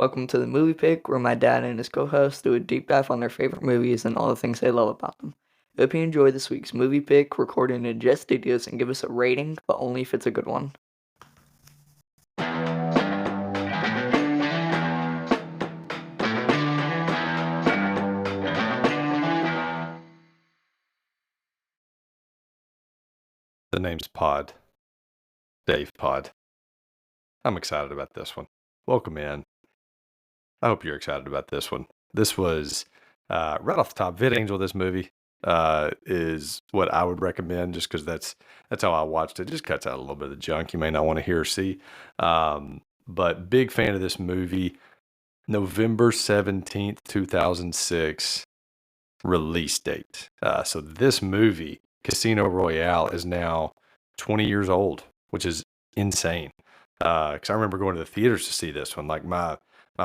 Welcome to the Movie Pick, where my dad and his co-host do a deep dive on their favorite movies and all the things they love about them. Hope you enjoy this week's Movie Pick, recorded in Jet Studios, and give us a rating, but only if it's a good one. The name's Pod. Dave Pod. I'm excited about this one. Welcome in. I hope you're excited about this one. This was, right off the top, Vid Angel, this movie, is what I would recommend just because that's how I watched it. It just cuts out a little bit of the junk you may not want to hear or see. But big fan of this movie. November 17th, 2006 release date. So this movie, Casino Royale, is now 20 years old, which is insane. Because I remember going to the theaters to see this one. Like my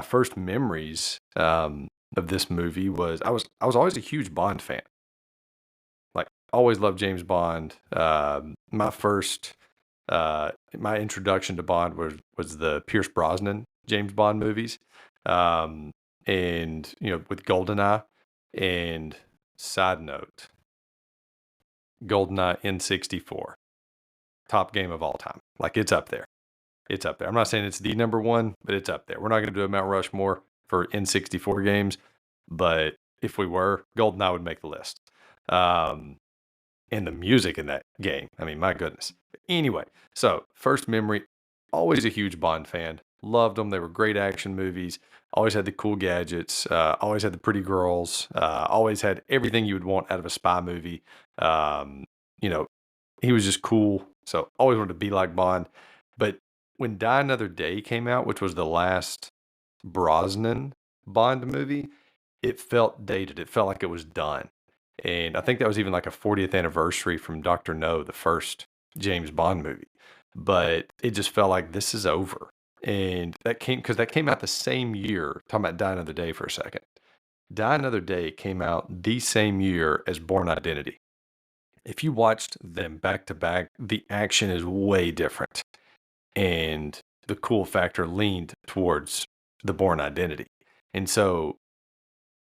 first memories of this movie was I was always a huge Bond fan. Like always loved James Bond. My introduction to Bond was the Pierce Brosnan James Bond movies, and with GoldenEye. And side note, GoldenEye N64, top game of all time. Like it's up there. It's up there. I'm not saying it's the number one, but it's up there. We're not going to do a Mount Rushmore for N64 games, but if we were, GoldenEye would make the list. And the music in that game, I mean, my goodness. Anyway, so first memory, always a huge Bond fan. Loved them. They were great action movies. Always had the cool gadgets. Always had the pretty girls. Always had everything you would want out of a spy movie. Um, you know, he was just cool. So always wanted to be like Bond. But when Die Another Day came out, which was the last Brosnan Bond movie, it felt dated. It felt like it was done. And I think that was even like a 40th anniversary from Dr. No, the first James Bond movie. But it just felt like this is over. And that came out the same year. Talking about Die Another Day for a second. Die Another Day came out the same year as Bourne Identity. If you watched them back to back, the action is way different. And the cool factor leaned towards the Bourne Identity. And so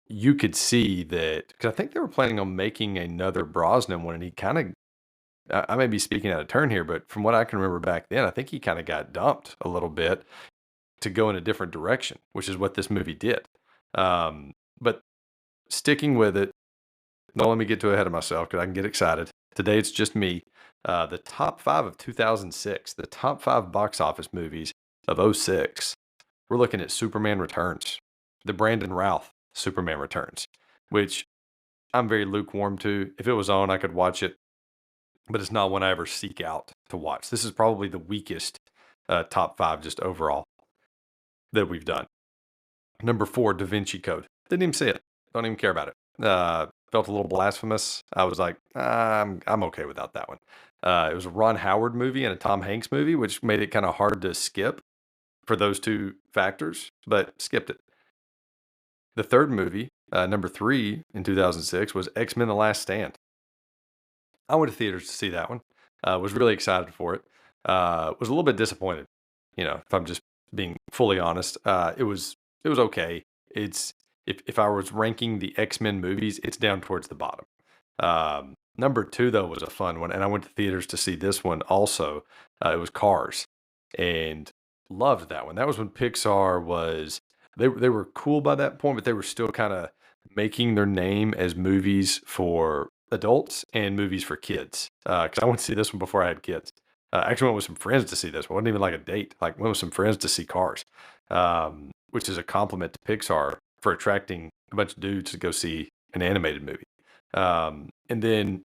you could see that, because I think they were planning on making another Brosnan one, and he kind of, I may be speaking out of turn here, but from what I can remember back then, I think he kind of got dumped a little bit to go in a different direction, which is what this movie did. But sticking with it, don't let me get too ahead of myself because I can get excited. Today it's just me. The top 5 of 2006, the top 5 box office movies of '06. We're looking at Superman Returns, the Brandon Routh Superman Returns, which I'm very lukewarm to. If it was on, I could watch it, but it's not one I ever seek out to watch. This is probably the weakest top 5 just overall that we've done. Number 4, Da Vinci Code. Didn't even see it. Don't even care about it. Felt a little blasphemous. I was like, I'm okay without that one. It was a Ron Howard movie and a Tom Hanks movie, which made it kind of hard to skip for those two factors, but skipped it. The third movie, number 3 in 2006, was X-Men: The Last Stand. I went to theaters to see that one. Was really excited for it. Was a little bit disappointed, if I'm just being fully honest. It was okay. It's if I was ranking the X-Men movies, it's down towards the bottom. Number 2 though was a fun one, and I went to theaters to see this one also. It was Cars, and loved that one. That was when Pixar was they were cool by that point, but they were still kind of making their name as movies for adults and movies for kids. Because I went to see this one before I had kids. Actually went with some friends to see this one. It wasn't even like a date. Like went with some friends to see Cars, which is a compliment to Pixar for attracting a bunch of dudes to go see an animated movie. And then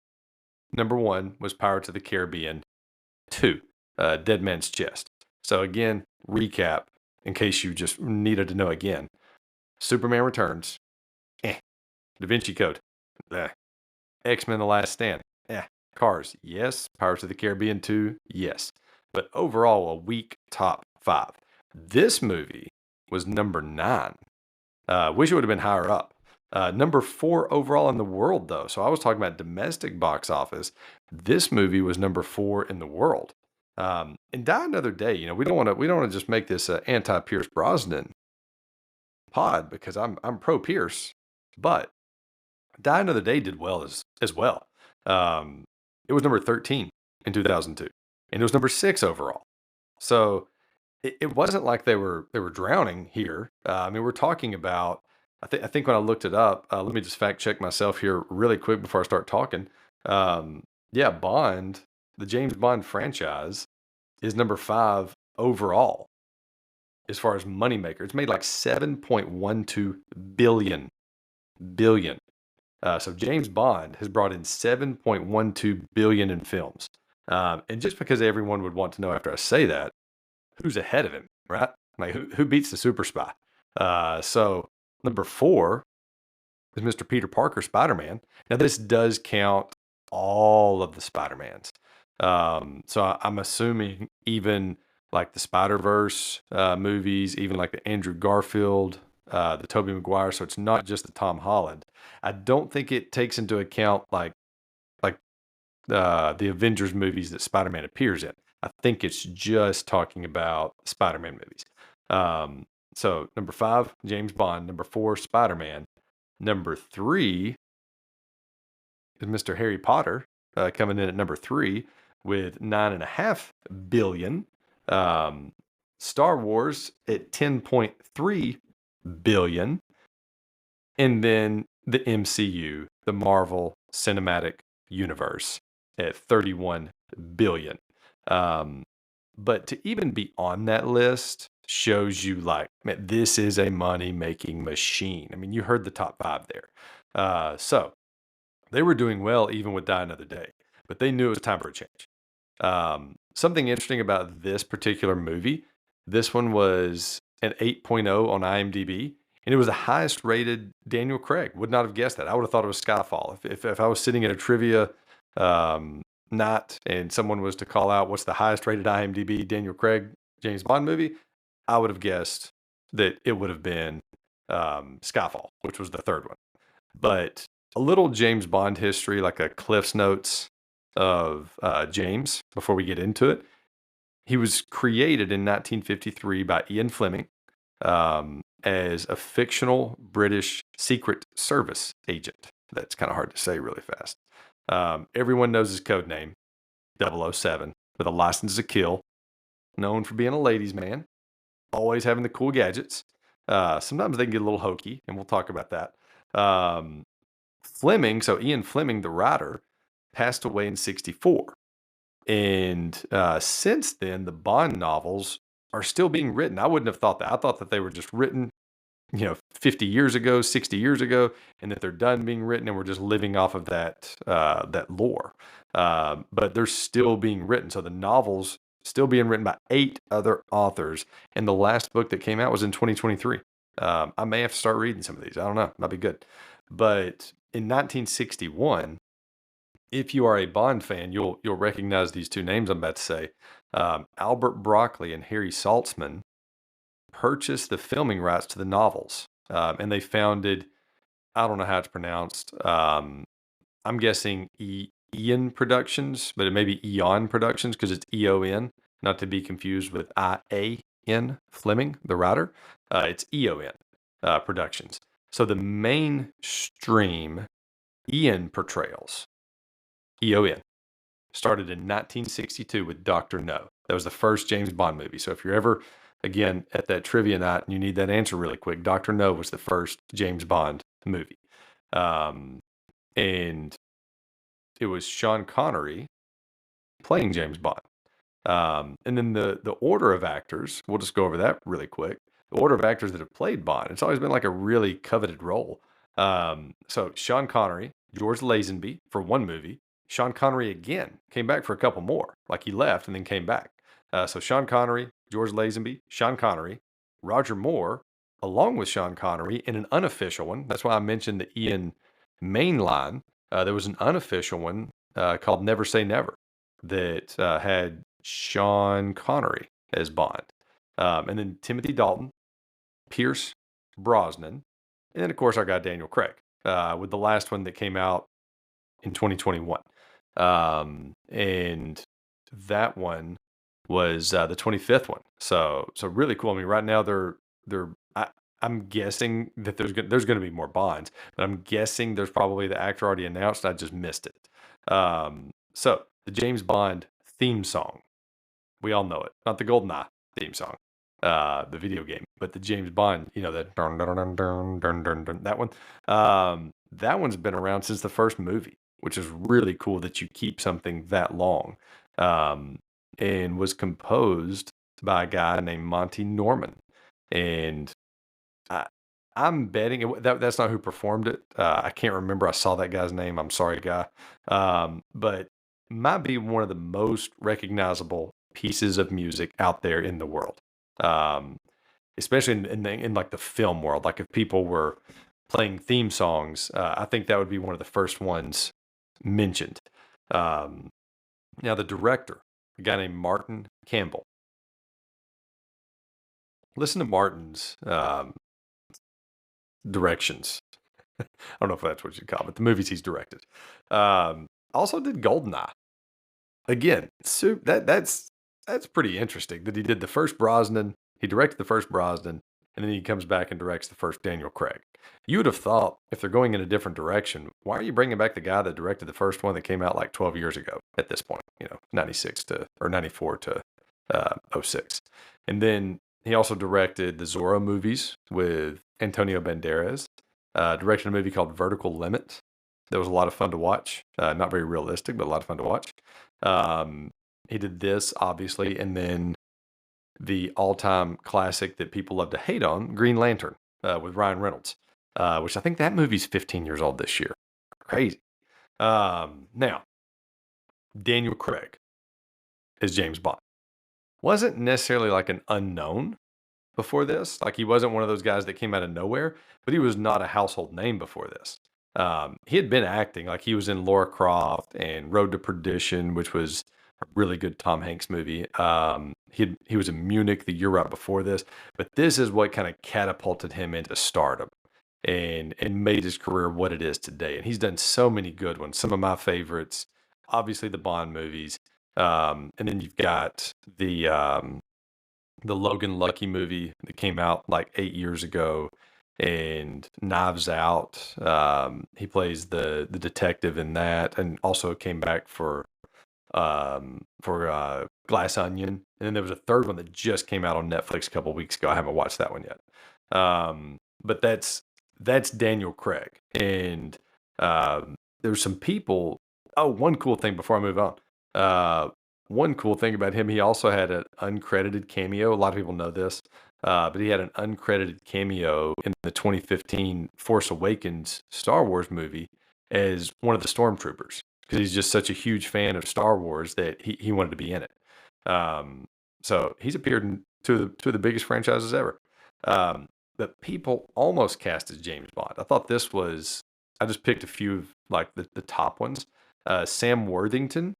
number 1 was Pirates of the Caribbean 2, Dead Man's Chest. So again, recap in case you just needed to know again. Superman Returns, Da Vinci Code, X-Men: The Last Stand, Cars, yes. Pirates of the Caribbean 2, yes. But overall, a weak top 5. This movie was number 9. Wish it would have been higher up. Number 4 overall in the world, though. So I was talking about domestic box office. This movie was number 4 in the world. And Die Another Day. We don't want to just make this anti Pierce Brosnan pod because I'm pro Pierce, but Die Another Day did well as well. Um, it was number 13 in 2002, and it was number 6 overall. So it wasn't like they were drowning here. I mean, we're talking about. I think when I looked it up, let me just fact check myself here really quick before I start talking. Um, yeah, Bond, the James Bond franchise, is number 5 overall as far as moneymaker. It's made like 7.12 billion. So James Bond has brought in 7.12 billion in films. And just because everyone would want to know after I say that, who's ahead of him, right? Like who beats the super spy? So number 4 is Mr. Peter Parker, Spider-Man. Now this does count all of the Spider-Mans. So I'm assuming even like the Spider-Verse movies, even like the Andrew Garfield, the Tobey Maguire. So it's not just the Tom Holland. I don't think it takes into account like the Avengers movies that Spider-Man appears in. I think it's just talking about Spider-Man movies. Um, so number 5, James Bond. Number 4, Spider-Man. Number 3 is Mr. Harry Potter, coming in at number 3 with 9.5 billion. Um, Star Wars at 10.3 billion, and then the MCU, the Marvel Cinematic Universe, at 31 billion. Um, but to even be on that list shows you like, man, this is a money making machine. I mean, you heard the top 5 there. So they were doing well even with Die Another Day, but they knew it was time for a change. Something interesting about this particular movie, this one was an 8.0 on IMDb, and it was the highest rated Daniel Craig. Would not have guessed that. I would have thought it was Skyfall. If I was sitting at a trivia night and someone was to call out what's the highest rated IMDb Daniel Craig James Bond movie, I would have guessed that it would have been Skyfall, which was the third one. But a little James Bond history, like a Cliff's Notes of James before we get into it. He was created in 1953 by Ian Fleming as a fictional British Secret Service agent. That's kind of hard to say really fast. Everyone knows his code name, 007, with a license to kill, known for being a ladies' man, always having the cool gadgets. Sometimes they can get a little hokey, and we'll talk about that. Fleming, so Ian Fleming, the writer, passed away in 64. And since then, the Bond novels are still being written. I wouldn't have thought that. I thought that they were just written, 50 years ago, 60 years ago, and that they're done being written and we're just living off of that lore. But they're still being written. So the novels still being written by 8 other authors. And the last book that came out was in 2023. I may have to start reading some of these. I don't know. Might be good. But in 1961, if you are a Bond fan, you'll recognize these 2 names I'm about to say. Albert Broccoli and Harry Saltzman purchased the filming rights to the novels, and they founded. I don't know how it's pronounced. I'm guessing Eon Productions, but it may be Eon Productions because it's EON, not to be confused with IAN Fleming, the writer. It's EON Productions. So the mainstream Eon portrayals, EON, started in 1962 with Dr. No. That was the first James Bond movie. So if you're ever, again, at that trivia night and you need that answer really quick, Dr. No was the first James Bond movie. And it was Sean Connery playing James Bond. And then the order of actors, we'll just go over that really quick. The order of actors that have played Bond, it's always been like a really coveted role. So Sean Connery, George Lazenby for one movie, Sean Connery again came back for a couple more. Like he left and then came back. So Sean Connery, George Lazenby, Sean Connery, Roger Moore, along with Sean Connery in an unofficial one. That's why I mentioned the Ian mainline. There was an unofficial one called Never Say Never that had Sean Connery as Bond. And then Timothy Dalton, Pierce Brosnan, and then, of course, our guy Daniel Craig with the last one that came out in 2021. And that one was the 25th one. So really cool. I mean, right now they're I'm guessing that there's gonna be more Bonds, but I'm guessing there's probably the actor already announced, I just missed it. So the James Bond theme song, we all know it, not the GoldenEye theme song, the video game, but the James Bond, that dun dun dun dun dun dun dun, that one. That one's been around since the first movie, which is really cool that you keep something that long, um, and was composed by a guy named Monty Norman, and I I'm betting that's not who performed it. I can't remember. I saw that guy's name. I'm sorry, guy. But might be one of the most recognizable pieces of music out there in the world. Um, Especially in like the film world. Like if people were playing theme songs, I think that would be one of the first ones mentioned. Um, Now the director, a guy named Martin Campbell. Listen to Martin's directions. I don't know if that's what you call it. The movies he's directed. Also did Goldeneye. Again, that's pretty interesting that he did the first Brosnan. He directed the first Brosnan, and then he comes back and directs the first Daniel Craig. You would have thought if they're going in a different direction, why are you bringing back the guy that directed the first one that came out like 12 years ago at this point? 96 to or 94 to '06, and then he also directed the Zorro movies with Antonio Banderas. Directed a movie called Vertical Limit. That was a lot of fun to watch. Not very realistic, but a lot of fun to watch. Um, he did this, obviously, and then the all-time classic that people love to hate on, Green Lantern, with Ryan Reynolds, which I think that movie's 15 years old this year. Crazy. Now, Daniel Craig is James Bond. Wasn't necessarily like an unknown before this. Like he wasn't one of those guys that came out of nowhere, but he was not a household name before this. He had been acting, like he was in Laura Croft and Road to Perdition, which was a really good Tom Hanks movie. He was in Munich the year right before this, but this is what kind of catapulted him into stardom and made his career what it is today. And he's done so many good ones. Some of my favorites, obviously the Bond movies, and then you've got the Logan Lucky movie that came out like 8 years ago, and Knives Out. He plays the detective in that, and also came back for Glass Onion. And then there was a third one that just came out on Netflix a couple weeks ago. I haven't watched that one yet. But that's Daniel Craig, and there's some people. Oh, one cool thing before I move on. One cool thing about him, he also had an uncredited cameo. A lot of people know this, but he had an uncredited cameo in the 2015 Force Awakens Star Wars movie as one of the stormtroopers because he's just such a huge fan of Star Wars that he wanted to be in it. Um, so he's appeared in two of the biggest franchises ever. But people almost cast as James Bond. I thought this was. I just picked a few of like the top ones. Sam Worthington,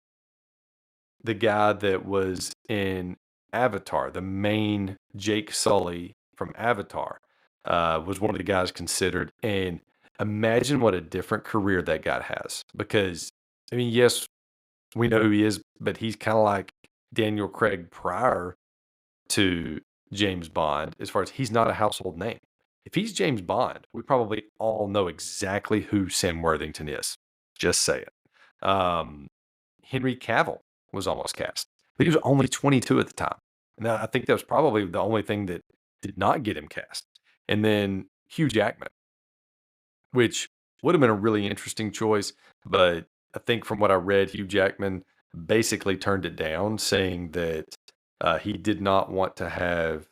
the guy that was in Avatar, the main Jake Sully from Avatar, was one of the guys considered. And imagine what a different career that guy has. Because, I mean, yes, we know who he is, but he's kind of like Daniel Craig prior to James Bond, as far as he's not a household name. If he's James Bond, we probably all know exactly who Sam Worthington is. Just say it. Henry Cavill was almost cast, but he was only 22 at the time. And I think that was probably the only thing that did not get him cast. And then Hugh Jackman, which would have been a really interesting choice, but I think from what I read, Hugh Jackman basically turned it down, saying that he did not want to have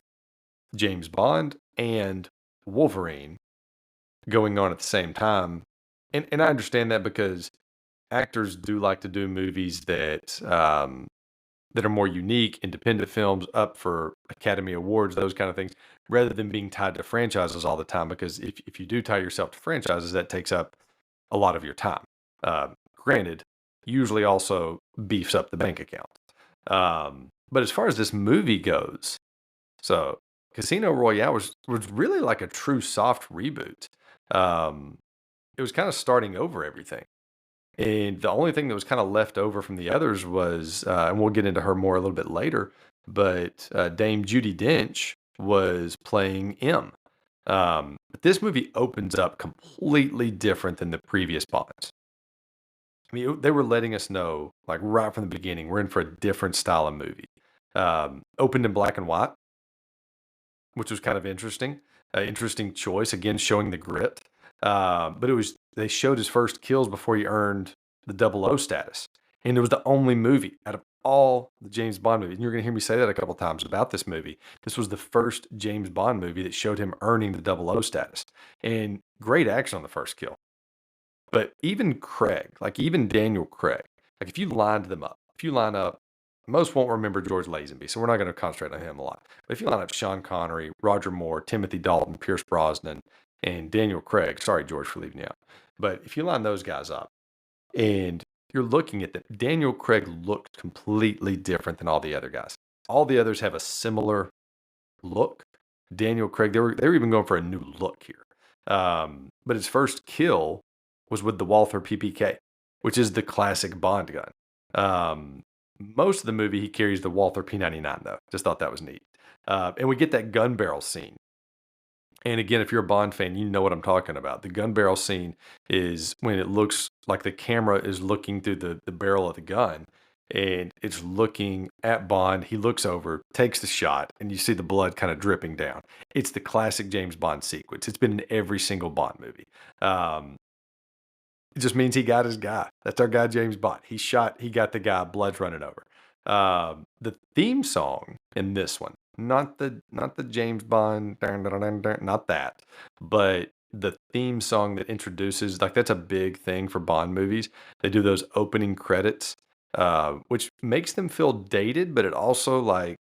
James Bond and Wolverine going on at the same time. And I understand that because actors do like to do movies that are more unique, independent films up for Academy Awards, those kind of things, rather than being tied to franchises all the time. Because if you do tie yourself to franchises, that takes up a lot of your time. Granted, usually also beefs up the bank account. But as far as this movie goes, so Casino Royale was really like a true soft reboot. Um, it was kind of starting over everything. And the only thing that was kind of left over from the others was, and we'll get into her more a little bit later, but Dame Judi Dench was playing M. But this movie opens up completely different than the previous Bonds. I mean, they were letting us know, like right from the beginning, we're in for a different style of movie. Opened in black and white, which was kind of interesting. Interesting choice, again, showing the grit. But they showed his first kills before he earned the double O status. And it was the only movie out of all the James Bond movies. And you're going to hear me say that a couple times about this movie. This was the first James Bond movie that showed him earning the double O status. And great action on the first kill. But even Craig, like even Daniel Craig, like if you lined them up, if you line up, most won't remember George Lazenby, so we're not going to concentrate on him a lot. But if you line up Sean Connery, Roger Moore, Timothy Dalton, Pierce Brosnan, and Daniel Craig, sorry, George, for leaving you out. But if you line those guys up and you're looking at them, Daniel Craig looked completely different than all the other guys. All the others have a similar look. Daniel Craig, they were even going for a new look here. But his first kill was with the Walther PPK, which is the classic Bond gun. Most of the movie, he carries the Walther P99, though. Just thought that was neat. And we get that gun barrel scene. And again, if you're a Bond fan, you know what I'm talking about. The gun barrel scene is when it looks like the camera is looking through the barrel of the gun and it's looking at Bond. He looks over, takes the shot, and you see the blood kind of dripping down. It's the classic James Bond sequence. It's been in every single Bond movie. It just means he got his guy. That's our guy, James Bond. He got the guy, blood's running over. The theme song in this one, not the James Bond, not that, but the theme song that introduces, like that's a big thing for Bond movies. They do those opening credits, which makes them feel dated, but it also like,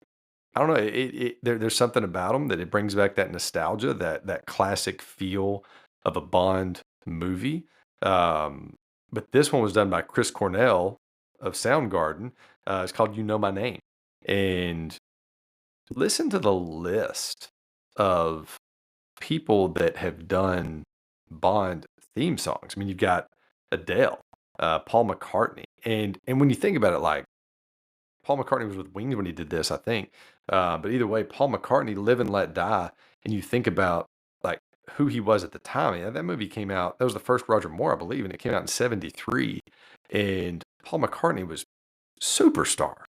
I don't know, there's something about them that it brings back that nostalgia, that classic feel of a Bond movie. Um, but this one was done by Chris Cornell of Soundgarden. It's called "You Know My Name," and listen to the list of people that have done Bond theme songs. I mean, you've got Adele, Paul McCartney, and when you think about it, like Paul McCartney was with Wings when he did this, I think. But either way, Paul McCartney, "Live and Let Die," and you think about like who he was at the time. Yeah, that movie came out. That was the first Roger Moore, I believe, and it came out in '73. And Paul McCartney was superstar,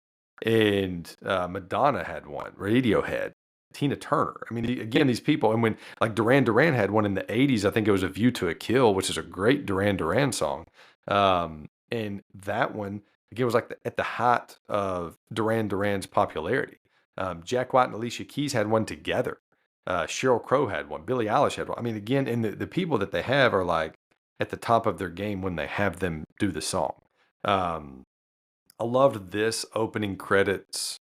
and Madonna had one, Radiohead, Tina Turner. I mean, again, these people, and when like Duran Duran had one in the '80s, I think it was "A View to a Kill," which is a great Duran Duran song. And that one again was like at the height of Duran Duran's popularity. Jack White and Alicia Keys had one together. Sheryl Crow had one. Billie Eilish had one. I mean, again, and the people that they have are like at the top of their game when they have them do the song. Um, I loved this opening credits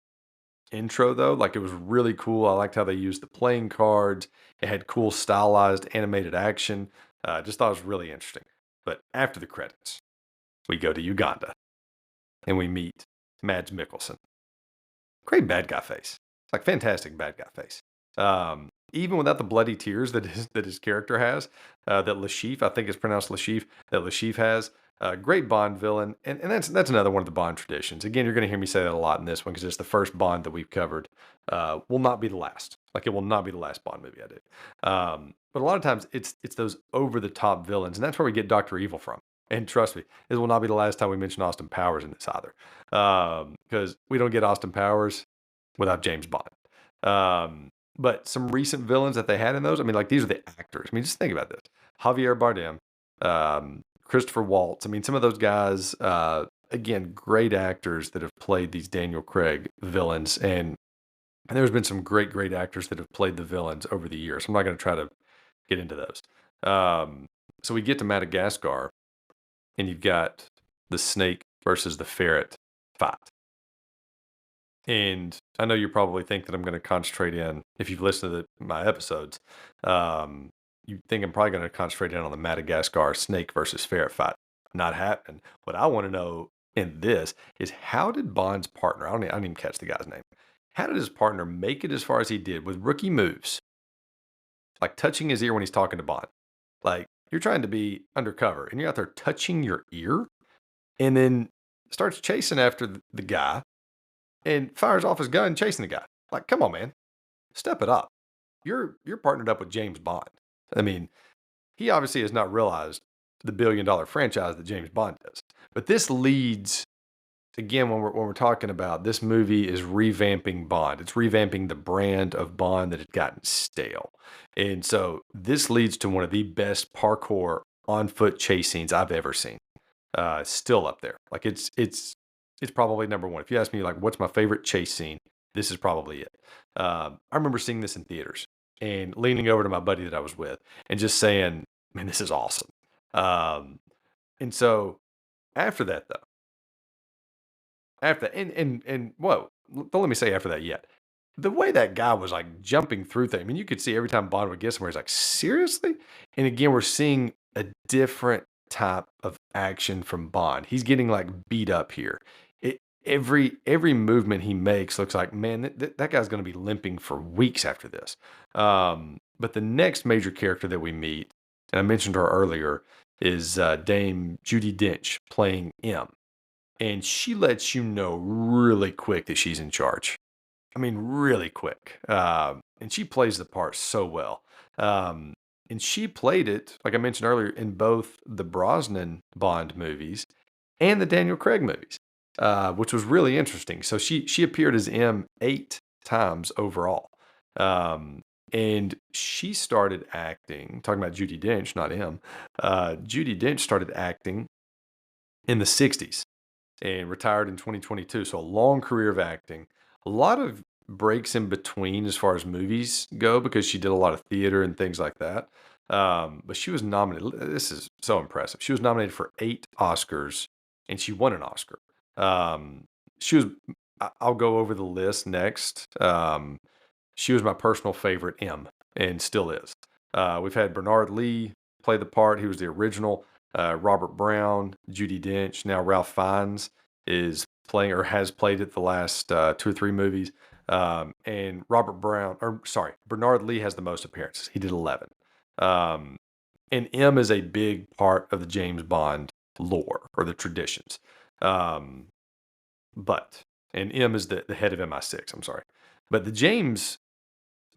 intro though. Like it was really cool. I liked how they used the playing cards. It had cool stylized animated action. Just thought it was really interesting. But after the credits, we go to Uganda and we meet Mads Mikkelsen. Great bad guy face. It's like fantastic bad guy face. Even without the bloody tears that his character has, that Lashif, I think it's pronounced Lashif, that Lashif has. Great Bond villain, and that's another one of the Bond traditions. Again, you're going to hear me say that a lot in this one because it's the first Bond that we've covered. Will not be the last. Like it will not be the last Bond movie I do. But a lot of times it's those over the top villains, and that's where we get Doctor Evil from. And trust me, this will not be the last time we mention Austin Powers in this either, because we don't get Austin Powers without James Bond. But some recent villains that they had in those, I mean, like these are the actors. I mean, just think about this: Javier Bardem, Christopher Waltz. I mean, some of those guys, again, great actors that have played these Daniel Craig villains, and there's been some great actors that have played the villains over the years. I'm not going to try to get into those. So we get to Madagascar, and you've got the snake versus the ferret fight. And I know you probably think that I'm going to concentrate in, if you've listened to my episodes, you think I'm probably going to concentrate in on the Madagascar snake versus ferret fight. Not happening. What I want to know in this is how did Bond's partner, I don't even catch the guy's name, how did his partner make it as far as he did with rookie moves, like touching his ear when he's talking to Bond? Like, you're trying to be undercover and you're out there touching your ear and then starts chasing after the guy and fires off his gun chasing the guy. Like, come on, man. Step it up. you're partnered up with James Bond. I mean, he obviously has not realized the billion-dollar franchise that James Bond is. But this leads again when we're talking about this movie is revamping Bond. It's revamping the brand of Bond that had gotten stale. And so this leads to one of the best parkour on foot chase scenes I've ever seen. Still up there. Like it's probably number one. If you ask me like what's my favorite chase scene, this is probably it. I remember seeing this in theaters and leaning over to my buddy that I was with and just saying, "Man, this is awesome." Um, and so after that, though, after that, and whoa, don't let me say after that yet. The way that guy was like jumping through things, I mean, you could see every time Bond would get somewhere, he's like, seriously? And again, we're seeing a different type of action from Bond. He's getting like beat up here. Every movement he makes looks like, man, that guy's going to be limping for weeks after this. But the next major character that we meet, and I mentioned her earlier, is Dame Judi Dench playing M. And she lets you know really quick that she's in charge. I mean, really quick. And she plays the part so well. Um, and she played it, like I mentioned earlier, in both the Brosnan Bond movies and the Daniel Craig movies, which was really interesting. So she appeared as M 8 times overall. And she started acting, talking about Judi Dench, not M. Judi Dench started acting in the 60s and retired in 2022. So a long career of acting, a lot of breaks in between as far as movies go because she did a lot of theater and things like that. But she was nominated. This is so impressive. She was nominated for 8 Oscars and she won an Oscar. She was. I'll go over the list next. She was my personal favorite M and still is. We've had Bernard Lee play the part. He was the original. Robert Brown, Judi Dench, now Ralph Fiennes is playing or has played it the last 2 or 3 movies. And Bernard Lee has the most appearances. He did 11. Um, and M is a big part of the James Bond lore or the traditions. Um, and M is the head of MI6, I'm sorry. But the James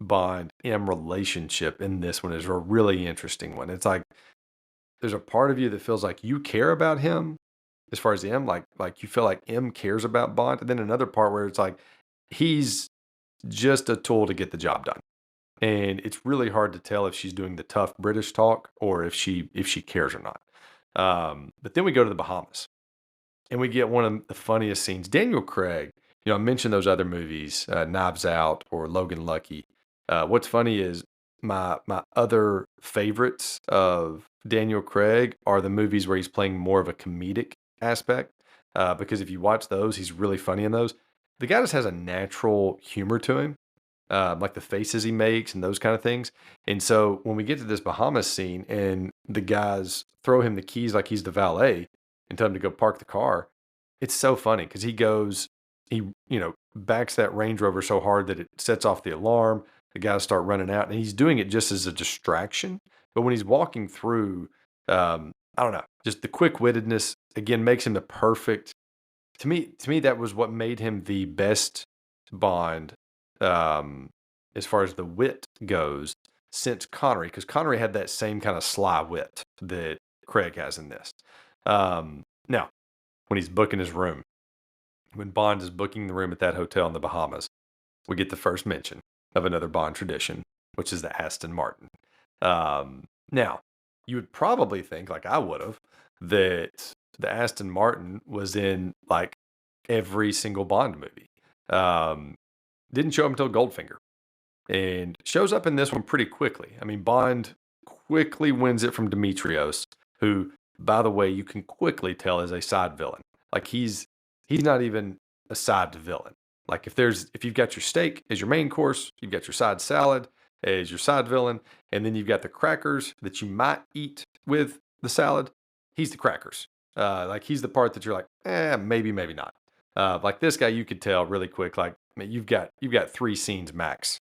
Bond M relationship in this one is a really interesting one. It's like there's a part of you that feels like you care about him as far as M, like you feel like M cares about Bond, and then another part where it's like he's just a tool to get the job done. And it's really hard to tell if she's doing the tough British talk or if she cares or not. But then we go to the Bahamas and we get one of the funniest scenes. Daniel Craig, I mentioned those other movies, Knives Out or Logan Lucky. What's funny is my other favorites of Daniel Craig are the movies where he's playing more of a comedic aspect. Because if you watch those, he's really funny in those. The guy just has a natural humor to him, like the faces he makes and those kind of things. And so when we get to this Bahamas scene and the guys throw him the keys like he's the valet and tell him to go park the car, it's so funny because he backs that Range Rover so hard that it sets off the alarm. The guys start running out, and he's doing it just as a distraction. But when he's walking through, I don't know, just the quick wittedness again makes him the perfect. To me, that was what made him the best Bond, um, as far as the wit goes, since Connery, because Connery had that same kind of sly wit that Craig has in this. Now, when he's booking his room, when Bond is booking the room at that hotel in the Bahamas, we get the first mention of another Bond tradition, which is the Aston Martin. Now, you would probably think, like I would have, that the Aston Martin was in like every single Bond movie. Um, didn't show up until Goldfinger and shows up in this one pretty quickly. I mean, Bond quickly wins it from Demetrios, who, by the way, you can quickly tell is a side villain. Like he's not even a side villain. Like if you've got your steak as your main course, you've got your side salad as your side villain, and then you've got the crackers that you might eat with the salad. He's the crackers. Like he's the part that you're like, maybe, maybe not. Like this guy, you could tell really quick. Like man, you've got 3 scenes max,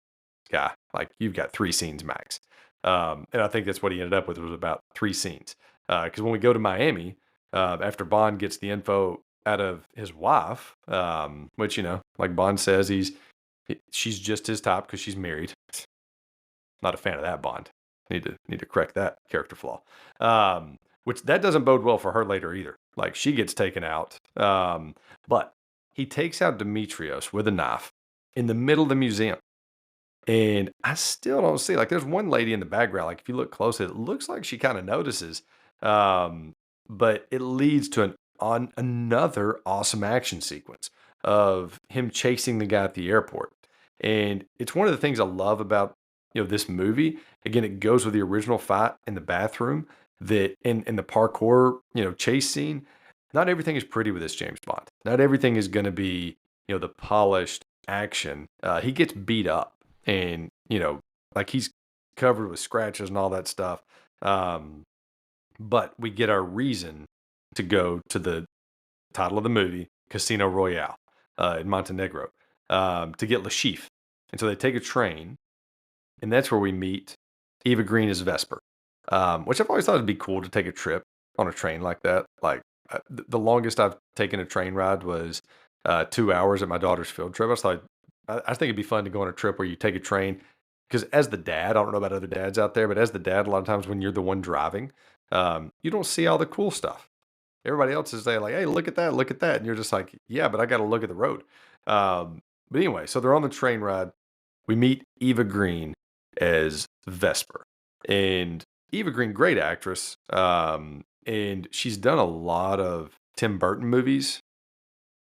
guy. Like you've got 3 scenes max. And I think that's what he ended up with was about 3 scenes. Because when we go to Miami, after Bond gets the info out of his wife, which like Bond says, she's just his type because she's married. Not a fan of that Bond. Need to correct that character flaw. Which that doesn't bode well for her later either. Like she gets taken out. But he takes out Demetrios with a knife in the middle of the museum. And I still don't see like there's one lady in the background. Like if you look closely, it looks like she kind of notices. Um, but it leads to an on another awesome action sequence of him chasing the guy at the airport. And it's one of the things I love about this movie. Again, it goes with the original fight in the bathroom that in the parkour chase scene. Not everything is pretty with this James Bond. Not everything is going to be the polished action. He gets beat up and like he's covered with scratches and all that stuff. Um, but we get our reason to go to the title of the movie, Casino Royale, in Montenegro, to get Lashif. And so they take a train, and that's where we meet Eva Green as Vesper, which I've always thought it'd be cool to take a trip on a train like that. Like the longest I've taken a train ride was 2 hours at my daughter's field trip. I think it'd be fun to go on a trip where you take a train. Because as the dad, I don't know about other dads out there, but as the dad, a lot of times when you're the one driving, you don't see all the cool stuff. Everybody else is there like, hey, look at that. And you're just like, yeah, but I got to look at the road. But anyway, so they're on the train ride. We meet Eva Green as Vesper. And Eva Green, great actress. And she's done a lot of Tim Burton movies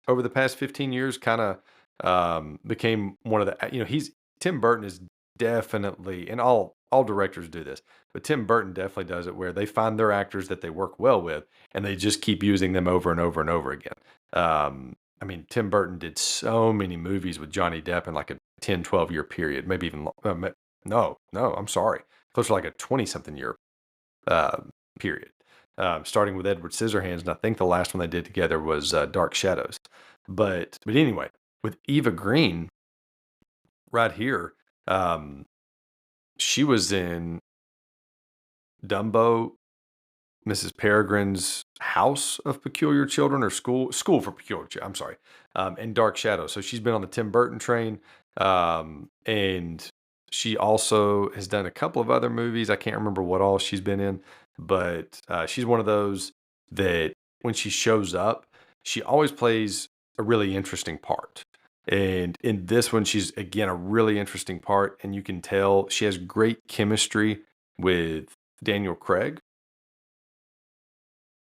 over the past 15 years, kind of became one of the, Tim Burton is definitely, and all directors do this, but Tim Burton definitely does it where they find their actors that they work well with and they just keep using them over and over and over again. I mean, Tim Burton did so many movies with Johnny Depp in like a 10, 12-year period, maybe even, no, I'm sorry. Close to like a 20 something year uh, period. Starting with Edward Scissorhands, and I think the last one they did together was Dark Shadows. But anyway, with Eva Green, right here, she was in Dumbo, Mrs. Peregrine's House of Peculiar Children, or School for Peculiar Children. I'm sorry, and Dark Shadows. So she's been on the Tim Burton train, and she also has done a couple of other movies. I can't remember what all she's been in, but she's one of those that when she shows up, she always plays a really interesting part. And in this one, she's again a really interesting part, and you can tell she has great chemistry with Daniel Craig.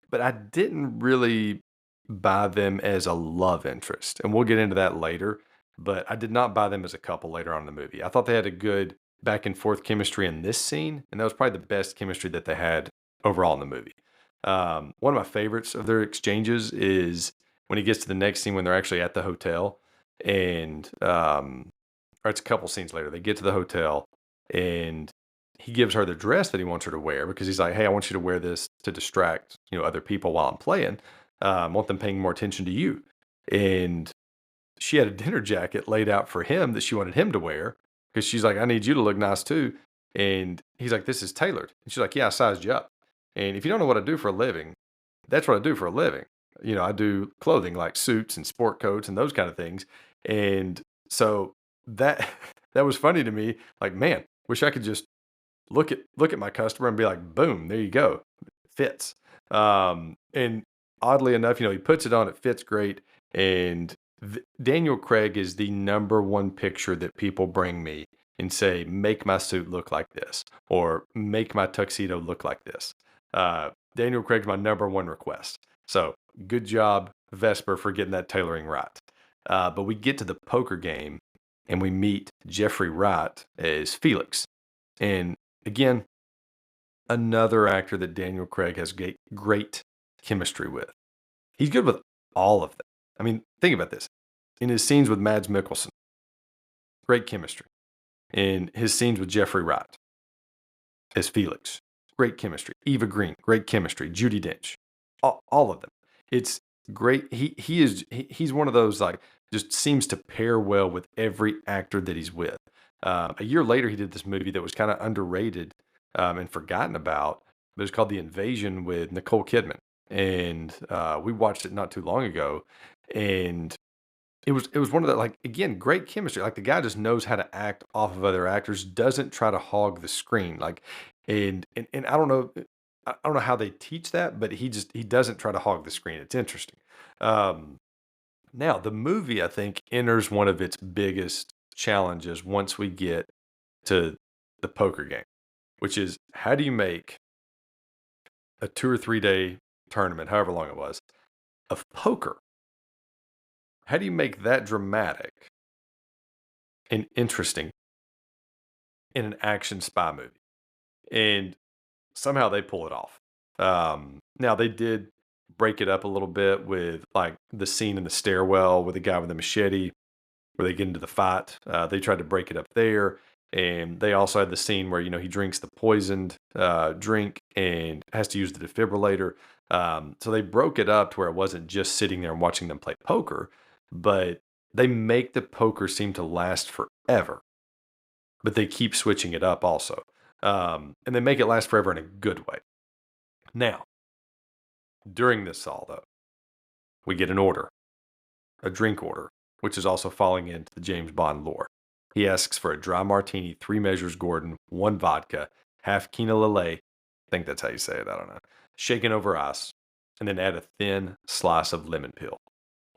But I didn't really buy them as a love interest, and we'll get into that later. But I did not buy them as a couple later on in the movie. I thought they had a good back and forth chemistry in this scene, and that was probably the best chemistry that they had overall in the movie. One of my favorites of their exchanges is when he gets to the next scene when they're actually at the hotel, and or it's a couple scenes later. They get to the hotel, and he gives her the dress that he wants her to wear because he's like, "Hey, I want you to wear this to distract other people while I'm playing. I want them paying more attention to you." And she had a dinner jacket laid out for him that she wanted him to wear because she's like, "I need you to look nice too." And he's like, "This is tailored." And she's like, "Yeah, I sized you up." And if you don't know what I do for a living, that's what I do for a living. I do clothing like suits and sport coats and those kind of things. And so that that was funny to me. Like, man, wish I could just look at my customer and be like, boom, there you go. It fits. And oddly enough, he puts it on, it fits great. And Daniel Craig is the number one picture that people bring me and say, make my suit look like this, or make my tuxedo look like this. Daniel Craig's my number one request. So good job, Vesper, for getting that tailoring right. But we get to the poker game and we meet Jeffrey Wright as Felix. And again, another actor that Daniel Craig has great chemistry with. He's good with all of them. I mean, think about this. In his scenes with Mads Mikkelsen, great chemistry. In his scenes with Jeffrey Wright as Felix, great chemistry. Eva Green, great chemistry. Judi Dench, all of them. It's great. He's one of those like just seems to pair well with every actor that he's with. A year later, he did this movie that was kind of underrated and forgotten about, but it's called The Invasion with Nicole Kidman. And we watched it not too long ago. And it was one of the, like, again, great chemistry. Like, the guy just knows how to act off of other actors, doesn't try to hog the screen. Like, and I don't know, I don't know how they teach that, but he doesn't try to hog the screen. It's interesting. Um, Now the movie, I think, enters one of its biggest challenges once we get to the poker game, which is how do you make a 2 or 3 day tournament, however long it was, of poker? How do you make that dramatic and interesting in an action spy movie? And somehow they pull it off. Now they did break it up a little bit with like the scene in the stairwell with the guy with the machete where they get into the fight. They tried to break it up there. And they also had the scene where, he drinks the poisoned drink and has to use the defibrillator. So they broke it up to where it wasn't just sitting there and watching them play poker, but they make the poker seem to last forever, but they keep switching it up also. And they make it last forever in a good way. Now, during this all, though, we get an order, a drink order, which is also falling into the James Bond lore. He asks for a dry martini, 3 measures Gordon, 1 vodka, half Kina Lillet, I think that's how you say it, I don't know, shaken over ice, and then add a thin slice of lemon peel.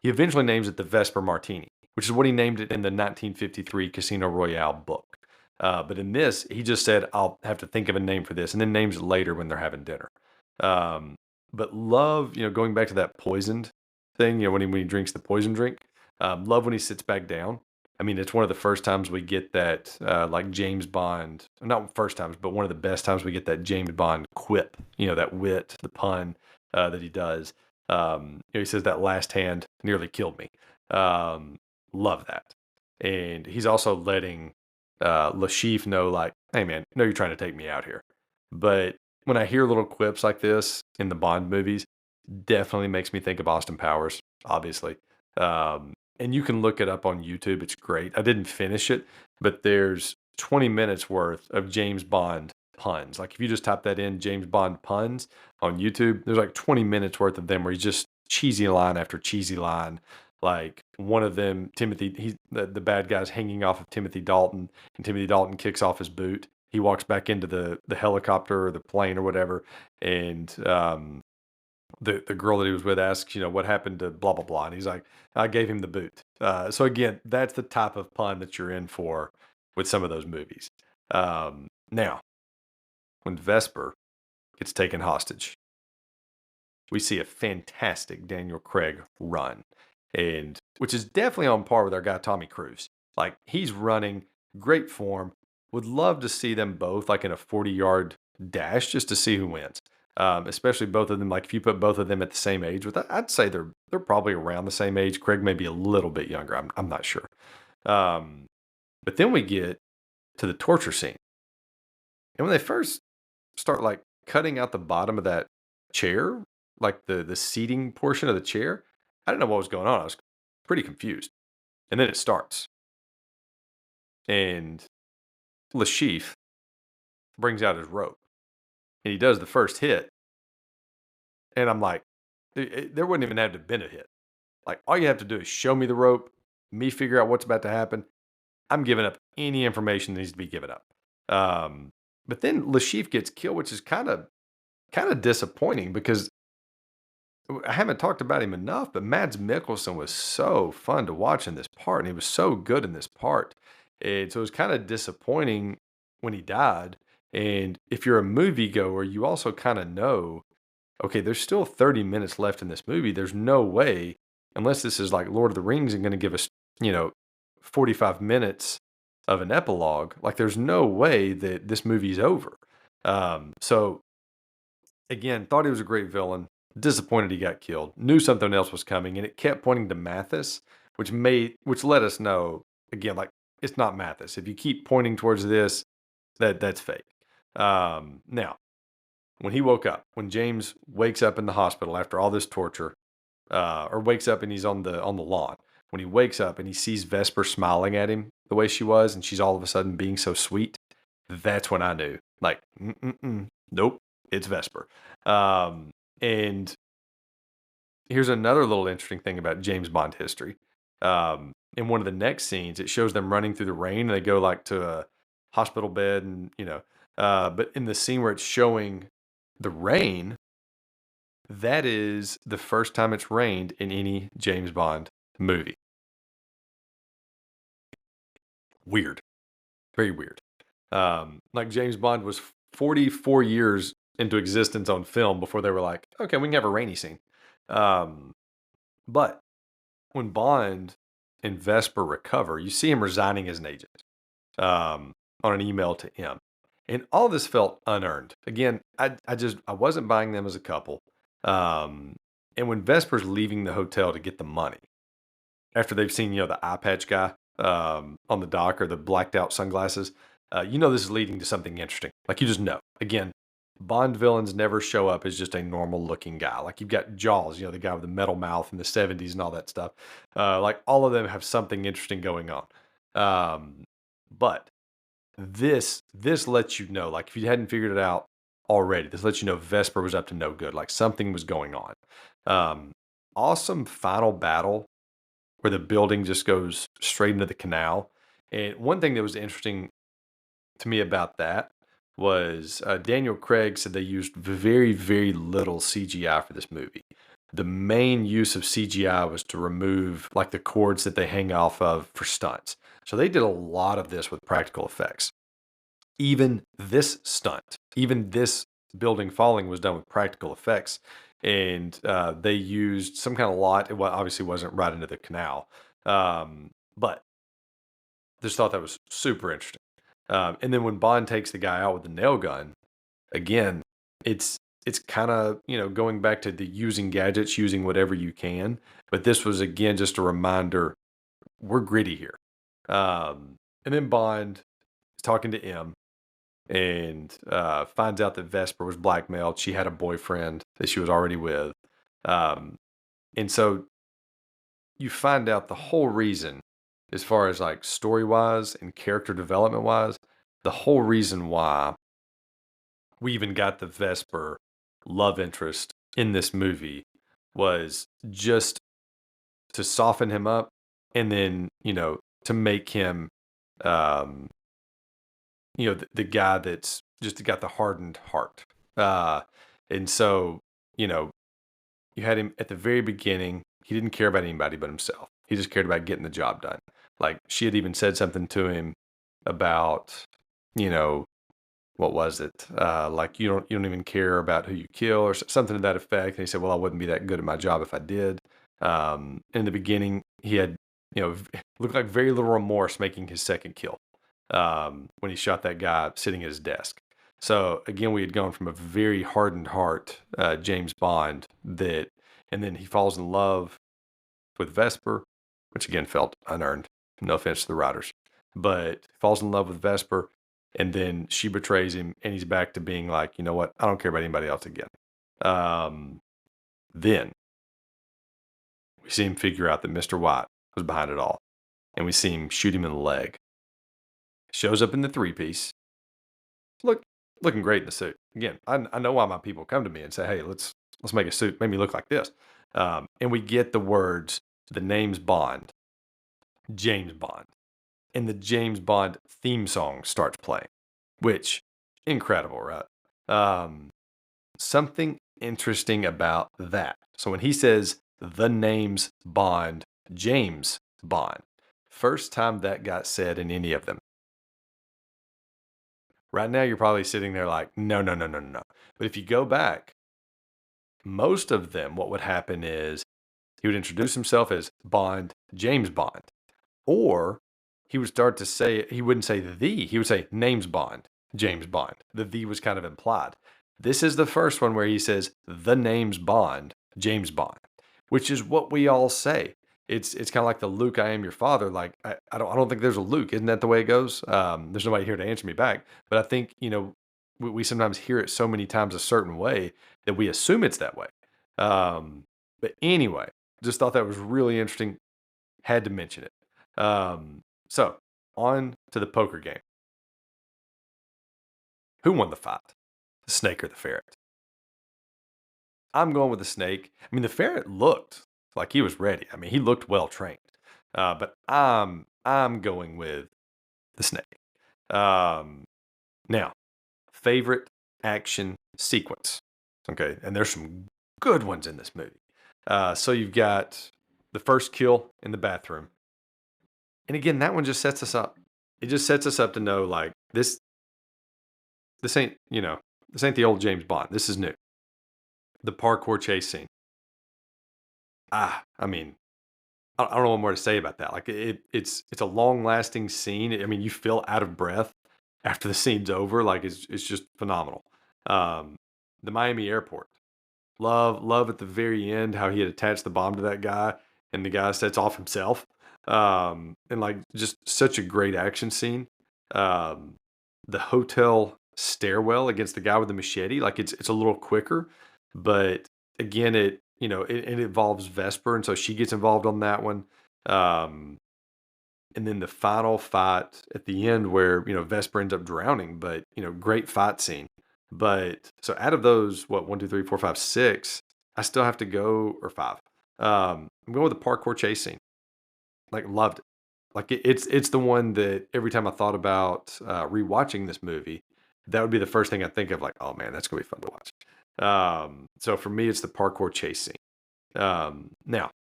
He eventually names it the Vesper Martini, which is what he named it in the 1953 Casino Royale book. But in this, he just said, I'll have to think of a name for this, and then names it later when they're having dinner. Um, but love, going back to that poisoned thing, when he drinks the poison drink, love when he sits back down. I mean, it's one of the first times we get that, like James Bond, not first times, but one of the best times we get that James Bond quip, that wit, the pun that he does. He says that last hand nearly killed me. Um, Love that. And he's also letting Lashif know, like, hey man, I know you're trying to take me out here. But when I hear little quips like this in the Bond movies, definitely makes me think of Austin Powers, obviously. And you can look it up on YouTube. It's great. I didn't finish it, but there's 20 minutes worth of James Bond puns. Like if you just type that in, James Bond puns on YouTube, there's like 20 minutes worth of them where he's just cheesy line after cheesy line. Like one of them, Timothy, the bad guy's hanging off of Timothy Dalton, and Timothy Dalton kicks off his boot. He walks back into the helicopter or the plane or whatever, and the girl that he was with asks, what happened to blah blah blah, and he's like, I gave him the boot. So again, that's the type of pun that you're in for with some of those movies. Now, when Vesper gets taken hostage, we see a fantastic Daniel Craig run, and which is definitely on par with our guy Tommy Cruise. Like he's running great form. Would love to see them both like in a 40-yard dash just to see who wins. Especially both of them. Like if you put both of them at the same age, I'd say they're probably around the same age. Craig may be a little bit younger. I'm not sure. Um, but then we get to the torture scene, and when they first start like cutting out the bottom of that chair, like the seating portion of the chair, I didn't know what was going on. I was pretty confused. And then it starts, and Lashif brings out his rope, and he does the first hit, and I'm like, there wouldn't even have to have been a hit. Like all you have to do is show me the rope, me figure out what's about to happen. I'm giving up any information that needs to be given up. Um, but then Lashif gets killed, which is kind of disappointing because I haven't talked about him enough, but Mads Mikkelsen was so fun to watch in this part, and he was so good in this part. And so it was kind of disappointing when he died. And if you're a moviegoer, you also kind of know, okay, there's still 30 minutes left in this movie. There's no way, unless this is like Lord of the Rings and going to give us, you know, 45 minutes of an epilogue, like there's no way that this movie's over. So again, thought he was a great villain. Disappointed he got killed. Knew something else was coming, and it kept pointing to Mathis, which let us know again, like it's not Mathis. If you keep pointing towards this, that's fake. Now, when he woke up, when James wakes up in the hospital after all this torture, or wakes up and he's on the lawn. When he wakes up and he sees Vesper smiling at him the way she was, and she's all of a sudden being so sweet, that's when I knew, like, nope, it's Vesper. And here's another little interesting thing about James Bond history. In one of the next scenes, it shows them running through the rain and they go like to a hospital bed and, but in the scene where it's showing the rain, that is the first time it's rained in any James Bond movie. Weird. Very weird. Like James Bond was 44 years into existence on film before they were like, okay, we can have a rainy scene. Um, but when Bond and Vesper recover, you see him resigning as an agent on an email to M. And all this felt unearned. Again, I wasn't buying them as a couple. Um, and when Vesper's leaving the hotel to get the money, after they've seen, the eye patch guy on the dock or the blacked out sunglasses, this is leading to something interesting. Like you just know. Again, Bond villains never show up as just a normal looking guy. Like you've got Jaws, the guy with the metal mouth in the 70s and all that stuff. Like all of them have something interesting going on. But this lets you know, like if you hadn't figured it out already, this lets you know Vesper was up to no good. Like something was going on. Awesome final battle where the building just goes straight into the canal. And one thing that was interesting to me about that was Daniel Craig said they used very, very little CGI for this movie. The main use of CGI was to remove like the cords that they hang off of for stunts. So they did a lot of this with practical effects. Even this stunt, even this building falling was done with practical effects. And they used some kind of lot. It obviously wasn't right into the canal. But just thought that was super interesting. And then when Bond takes the guy out with the nail gun, again, it's kind of going back to the using gadgets, using whatever you can. But this was again just a reminder: we're gritty here. And then Bond is talking to M and finds out that Vesper was blackmailed. She had a boyfriend that she was already with, and so you find out the whole reason, as far as like story wise and character development wise, the whole reason why we even got the Vesper love interest in this movie was just to soften him up and then, to make him, um, the guy that's just got the hardened heart. And so, you know, you had him at the very beginning. He didn't care about anybody but himself. He just cared about getting the job done. Like she had even said something to him about, you know, what was it? Like you don't even care about who you kill or something to that effect. And he said, well, I wouldn't be that good at my job if I did. In the beginning, he had, looked like very little remorse making his second kill when he shot that guy sitting at his desk. So again, we had gone from a very hardened heart, James Bond, and then he falls in love with Vesper, which again felt unearned. No offense to the writers, but falls in love with Vesper, and then she betrays him, and he's back to being like, you know what? I don't care about anybody else again. Then we see him figure out that Mr. White was behind it all, and we see him shoot him in the leg. Shows up in the three-piece, looking great in the suit. Again, I know why my people come to me and say, hey, let's make a suit, make me look like this. And we get the words, the name's Bond, James Bond. And the James Bond theme song starts playing, which, incredible, right? Something interesting about that. So when he says, the name's Bond, James Bond, first time that got said in any of them. Right now, you're probably sitting there like, no, no, no, no, no. But if you go back, most of them, what would happen is he would introduce himself as Bond, James Bond. Or he would start to say, he wouldn't say the, he would say name's Bond, James Bond. The was kind of implied. This is the first one where he says the name's Bond, James Bond, which is what we all say. It's kind of like the Luke, I am your father. Like I don't think there's a Luke. Isn't that the way it goes? There's nobody here to answer me back. But I think we sometimes hear it so many times a certain way that we assume it's that way. But anyway, just thought that was really interesting. Had to mention it. So on to the poker game. Who won the fight? The snake or the ferret? I'm going with the snake. I mean, the ferret looked like he was ready. I mean, he looked well trained. But I'm going with the snake. Um, Now, favorite action sequence. Okay, and there's some good ones in this movie. So you've got the first kill in the bathroom, and again, that one just sets us up. It just sets us up to know like this ain't this ain't the old James Bond. This is new. The parkour chase scene. I mean, I don't know what more to say about that. Like it's a long lasting scene. I mean, you feel out of breath after the scene's over. Like it's just phenomenal. Um, the Miami airport. Love at the very end how he had attached the bomb to that guy and the guy sets off himself. And like just such a great action scene. Um, the hotel stairwell against the guy with the machete, like it's a little quicker, but again, it involves Vesper, and so she gets involved on that one. Um, and then the final fight at the end where, Vesper ends up drowning, but, great fight scene. But so out of those, what, one, two, three, four, five, six, I still have to go, or five. I'm going with the parkour chase scene. Like, loved it. Like, it's the one that every time I thought about rewatching this movie, that would be the first thing I think of, like, oh man, that's going to be fun to watch. So for me, it's the parkour chase scene. Now,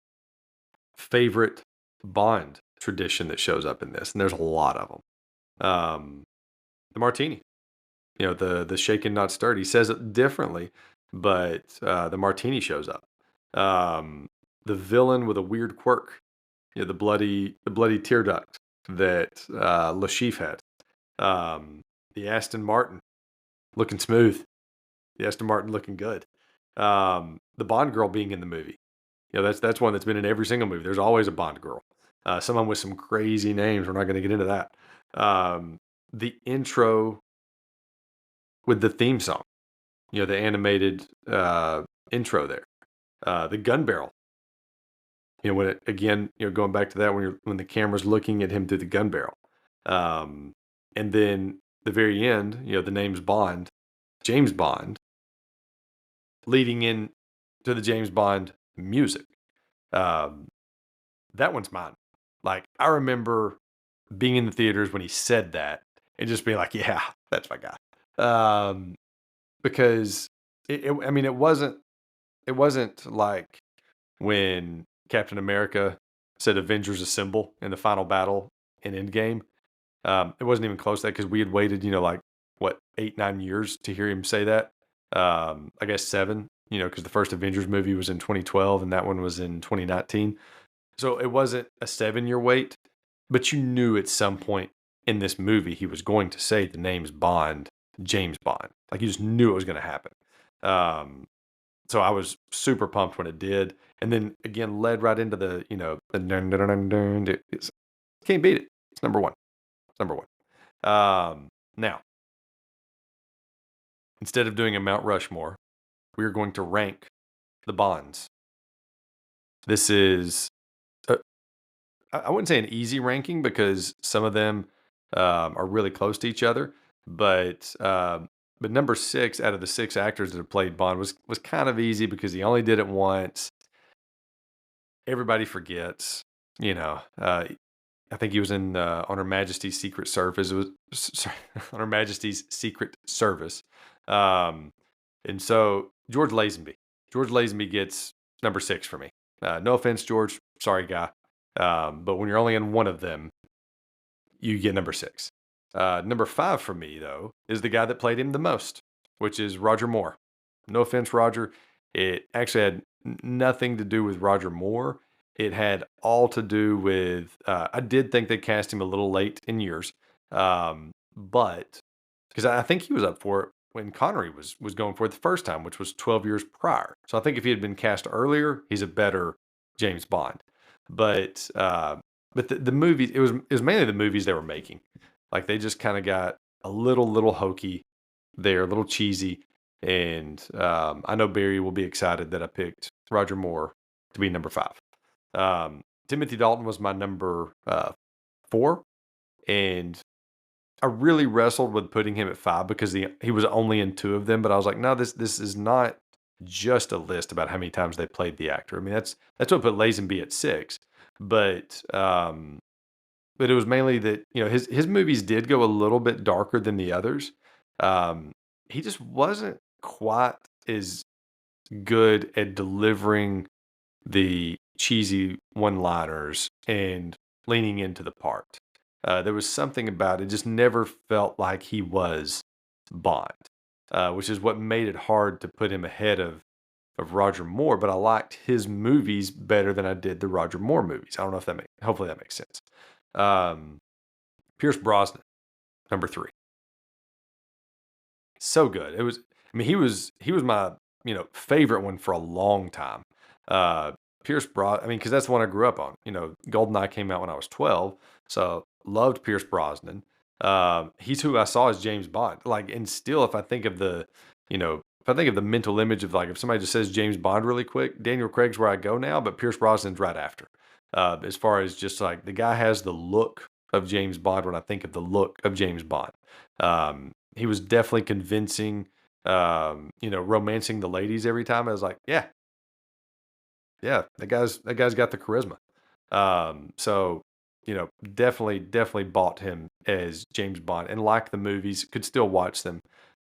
favorite Bond tradition that shows up in this, and there's a lot of them. The martini, the shaken not stirred. He says it differently, but the martini shows up. Um, the villain with a weird quirk, the bloody tear duct that Le Chiffre had. The Aston Martin looking smooth. The Aston Martin looking good. The Bond girl being in the movie. That's one that's been in every single movie. There's always a Bond girl. Someone with some crazy names. We're not going to get into that. The intro with the theme song, the animated intro there. The gun barrel. When it, again, going back to that when the camera's looking at him through the gun barrel. And then the very end, the name's Bond, James Bond, leading in to the James Bond music. Um, that one's mine. Like, I remember being in the theaters when he said that and just being like, yeah, that's my guy. Because I mean, it wasn't like when Captain America said Avengers Assemble in the final battle in Endgame. It wasn't even close to that because we had waited, like what, 8, 9 years to hear him say that. I guess 7, because the first Avengers movie was in 2012 and that one was in 2019. So it wasn't a 7-year wait, but you knew at some point in this movie he was going to say the name's Bond, James Bond. Like, you just knew it was going to happen. Um, so I was super pumped when it did, and then again led right into the the dun, dun, dun, dun, dun, can't beat it. It's number one. It's number one. Now, instead of doing a Mount Rushmore, we are going to rank the Bonds. This is I wouldn't say an easy ranking because some of them are really close to each other, but number 6 out of the 6 actors that have played Bond was kind of easy because he only did it once. Everybody forgets, I think he was in on Her Majesty's Secret Service. It was sorry, on Her Majesty's Secret Service, um, and so George Lazenby. George Lazenby gets number 6 for me. No offense, George. Sorry, guy. But when you're only in one of them, you get number 6. Number 5 for me, though, is the guy that played him the most, which is Roger Moore. No offense, Roger. It actually had nothing to do with Roger Moore. It had all to do with, I did think they cast him a little late in years, but because I think he was up for it when Connery was going for it the first time, which was 12 years prior. So I think if he had been cast earlier, he's a better James Bond. But the movies, it was mainly the movies they were making. Like, they just kind of got a little hokey there, a little cheesy. And I know Barry will be excited that I picked Roger Moore to be number 5. Timothy Dalton was my number 4, and I really wrestled with putting him at 5 because he was only in 2 of them. But I was like, no, this is not just a list about how many times they played the actor. I mean, that's what put Lazenby at 6. But but it was mainly that, his movies did go a little bit darker than the others. Um, he just wasn't quite as good at delivering the cheesy one-liners and leaning into the part. There was something about it, just never felt like he was Bond, which is what made it hard to put him ahead of Roger Moore. But I liked his movies better than I did the Roger Moore movies. I don't know if that makes. Hopefully that makes sense. Um, Pierce Brosnan, number three, so good. It was. I mean, he was my favorite one for a long time. Uh, Pierce Bros. I mean, because that's the one I grew up on. Goldeneye came out when I was 12, so loved Pierce Brosnan. He's who I saw as James Bond. Like, and still, if I think of the mental image of, like, if somebody just says James Bond really quick, Daniel Craig's where I go now, but Pierce Brosnan's right after. As far as just like the guy has the look of James Bond when I think of the look of James Bond. He was definitely convincing, romancing the ladies every time. I was like, yeah, yeah, that guy's got the charisma. So definitely bought him as James Bond and liked the movies. Could still watch them.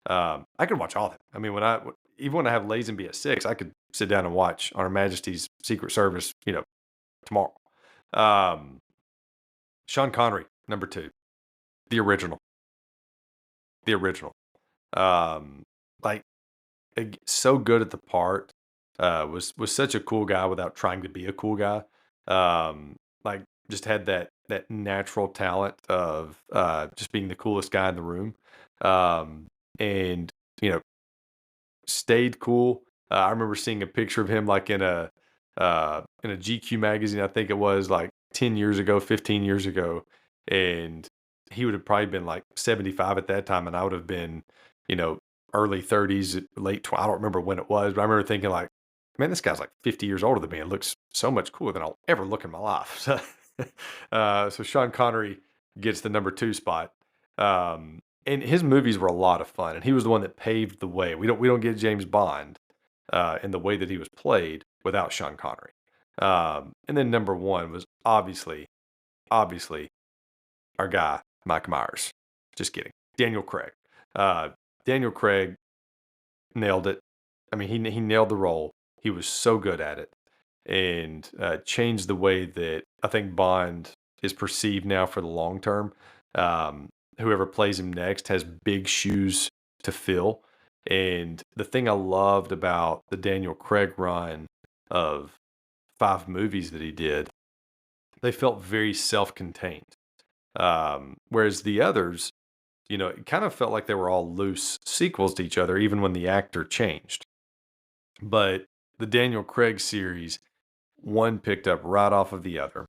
I could watch all of them. I mean, even when I have Lazenby at 6, I could sit down and watch On Her Majesty's Secret Service, tomorrow. Um, Sean Connery, number 2, the original, the original. Um, like, so good at the part. Was such a cool guy without trying to be a cool guy. Like, just had that natural talent of just being the coolest guy in the room. And you know stayed cool. I remember seeing a picture of him, like, in a GQ magazine. I think it was like 10 years ago, 15 years ago, and he would have probably been like 75 at that time, and I would have been, you know, early 30s, late 20. I don't remember when it was, but I remember thinking, like, man, this guy's like 50 years older than me. It looks so much cooler than I'll ever look in my life. So Sean Connery gets the number 2 spot. And his movies were a lot of fun, and he was the one that paved the way. We don't get James Bond in the way that he was played without Sean Connery. And then number 1 was obviously our guy Mike Myers. Just kidding, Daniel Craig. Uh, Daniel Craig nailed it. I mean, he nailed the role. He was so good at it, and changed the way that I think Bond is perceived now for the long term. Whoever plays him next has big shoes to fill. And the thing I loved about the Daniel Craig run of 5 movies that he did, they felt very self-contained. Whereas the others, it kind of felt like they were all loose sequels to each other, even when the actor changed. But the Daniel Craig series, one picked up right off of the other.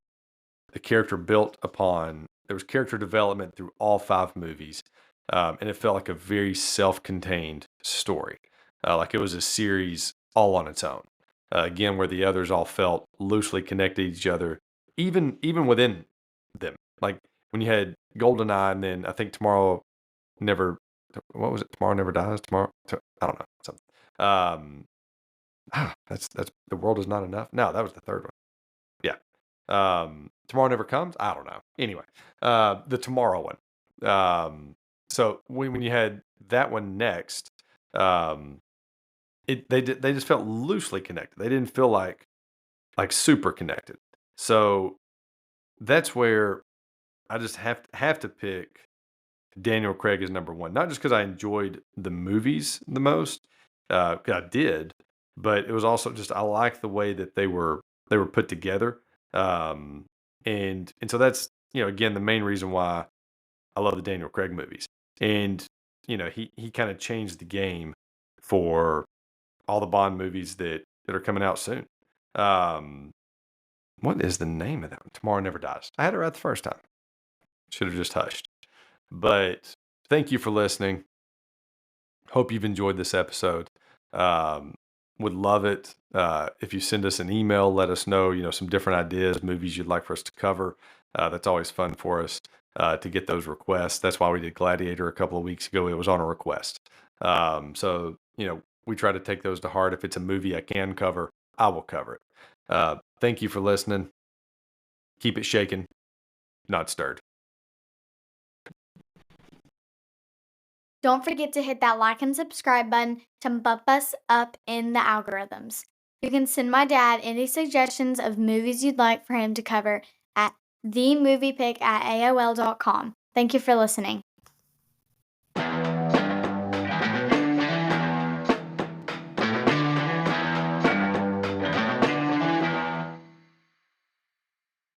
The character built upon, there was character development through all 5 movies. And it felt like a very self-contained story. Like it was a series all on its own. Again, where the others all felt loosely connected to each other, even within them. Like when you had GoldenEye, and then I think Tomorrow Never, what was it? Tomorrow Never Dies. I don't know. Something. Um, that's The World Is Not Enough. No, that was the third one. Yeah. Tomorrow Never Comes. I don't know. Anyway, the Tomorrow one. So when you had that one next, um, they just felt loosely connected. They didn't feel like super connected. So that's where I just have to pick Daniel Craig as number 1. Not just because I enjoyed the movies the most, 'cause I did, but it was also just I like the way that they were put together. Um, and so that's, again, the main reason why I love the Daniel Craig movies. And he kind of changed the game for all the Bond movies that are coming out soon. Um, what is the name of that one? Tomorrow Never Dies. I had it right the first time. Should have just hushed. But thank you for listening. Hope you've enjoyed this episode. Um, would love it if you send us an email. Let us know, some different ideas, movies you'd like for us to cover. That's always fun for us to get those requests. That's why we did Gladiator a couple of weeks ago. It was on a request. So we try to take those to heart. If it's a movie I can cover, I will cover it. Thank you for listening. Keep it shaken, not stirred. Don't forget to hit that like and subscribe button to bump us up in the algorithms. You can send my dad any suggestions of movies you'd like for him to cover at themoviepick@aol.com. Thank you for listening.